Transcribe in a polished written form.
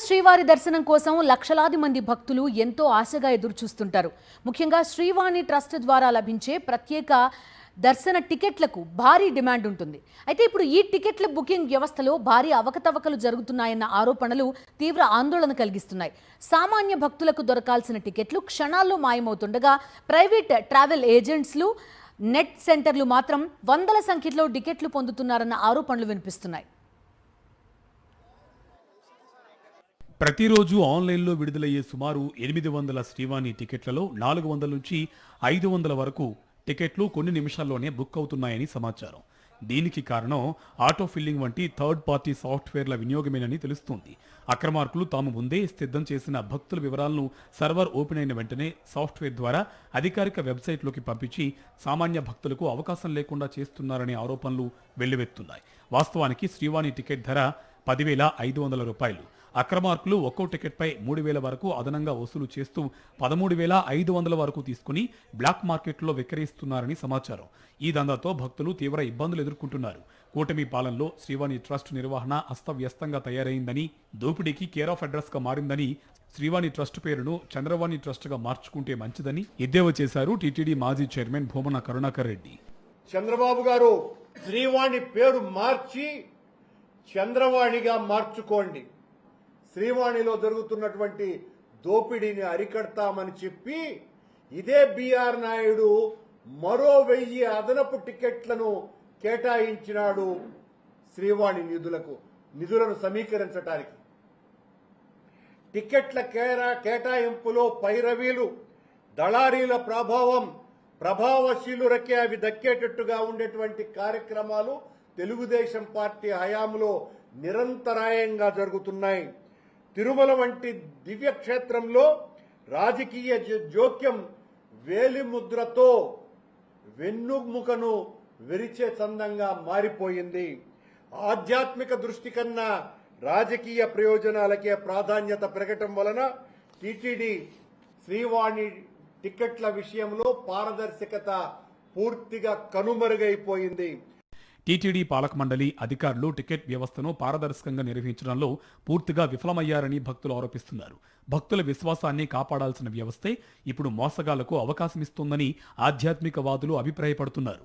శ్రీవారి దర్శనం కోసం లక్షలాది మంది భక్తులు ఎంతో ఆశగా ఎదురుచూస్తుంటారు. ముఖ్యంగా శ్రీవాణి ట్రస్ట్ ద్వారా లభించే ప్రత్యేక దర్శన టికెట్లకు భారీ డిమాండ్ ఉంటుంది. అయితే ఇప్పుడు ఈ టికెట్ల బుకింగ్ వ్యవస్థలో భారీ అవకతవకలు జరుగుతున్నాయన్న ఆరోపణలు తీవ్ర ఆందోళన కలిగిస్తున్నాయి. సామాన్య భక్తులకు దొరకాల్సిన టికెట్లు క్షణాల్లో మాయమవుతుండగా ప్రైవేట్ ట్రావెల్ ఏజెంట్స్లు, నెట్ సెంటర్లు మాత్రం వందల సంఖ్యలో టికెట్లు పొందుతున్నారన్న ఆరోపణలు వినిపిస్తున్నాయి. ప్రతిరోజు ఆన్లైన్లో విడుదలయ్యే సుమారు 800 శ్రీవాణి టికెట్లలో 400 నుంచి 500 వరకు టికెట్లు కొన్ని నిమిషాల్లోనే బుక్ అవుతున్నాయని సమాచారం. దీనికి కారణం ఆటో ఫిల్లింగ్ వంటి థర్డ్ పార్టీ సాఫ్ట్వేర్ల వినియోగమేనని తెలుస్తోంది. అక్రమార్కులు తాము ముందే సిద్ధం చేసిన భక్తుల వివరాలను సర్వర్ ఓపెన్ అయిన వెంటనే సాఫ్ట్వేర్ ద్వారా అధికారిక వెబ్సైట్లోకి పంపించి సామాన్య భక్తులకు అవకాశం లేకుండా చేస్తున్నారనే ఆరోపణలు వెల్లువెత్తున్నాయి. వాస్తవానికి శ్రీవాణి టికెట్ ధర 10,500 రూపాయలు. అక్రమార్కులు ఒక్కో టికెట్పై 3,000 వరకు అదనంగా వసూలు చేస్తూ 13,500 వరకు తీసుకుని బ్లాక్ మార్కెట్లో విక్రయిస్తున్నారని సమాచారం. ఈ దందాతో భక్తులు తీవ్ర ఇబ్బందులు ఎదుర్కొంటున్నారు. కూటమి పాలనలో శ్రీవాణి ట్రస్ట్ నిర్వహణ అస్తవ్యస్తంగా తయారైందని, దోపిడీకి కేర్ ఆఫ్ అడ్రస్ గా మారిందని, శ్రీవాణి ట్రస్ట్ పేరును చంద్రవాణి ట్రస్ట్ గా మార్చుకుంటే మంచిదని ఎద్దేవా చేశారు టీటీడీ మాజీ చైర్మన్ భూమన కరుణాకర్ రెడ్డి. చంద్రబాబు గారు శ్రీవాణి పేరు మార్చి చంద్రవాణిగా మార్చుకోండి, శ్రీవాణిలో జరుగుతున్నటువంటి దోపిడీని అరికడతామని చెప్పి ఇదే బిఆర్ నాయుడు మరో 1000 అదనపు టికెట్లను కేటాయించినాడు శ్రీవాణి నిధులను సమీకరించడానికి. టికెట్ల కేటాయింపులో పైరవీలు, దళారీల ప్రభావశీలురకే అవి దక్కేటట్టుగా ఉండేటువంటి కార్యక్రమాలు తెలుగుదేశం పార్టీ హయాంలో నిరంతరాయంగా జరుగుతున్నాయి. తిరుమల వంటి దివ్యక్షేత్రంలో రాజకీయ జోక్యం వేలిముద్రతో వెన్నుముకను విరిచే చందంగా మారిపోయింది. ఆధ్యాత్మిక దృష్టి కన్నా రాజకీయ ప్రయోజనాలకే ప్రాధాన్యత పెరగటం వలన టీటీడీ శ్రీవాణి టికెట్ల విషయంలో పారదర్శకత పూర్తిగా కనుమరుగైపోయింది. టీటీడీ పాలక మండలి అధికారులు టికెట్ వ్యవస్థను పారదర్శకంగా నిర్వహించడంలో పూర్తిగా విఫలమయ్యారని భక్తులు ఆరోపిస్తున్నారు. భక్తుల విశ్వాసాన్ని కాపాడాల్సిన వ్యవస్థే ఇప్పుడు మోసగాళ్లకు అవకాశమిస్తోందని ఆధ్యాత్మికవాదులు అభిప్రాయపడుతున్నారు.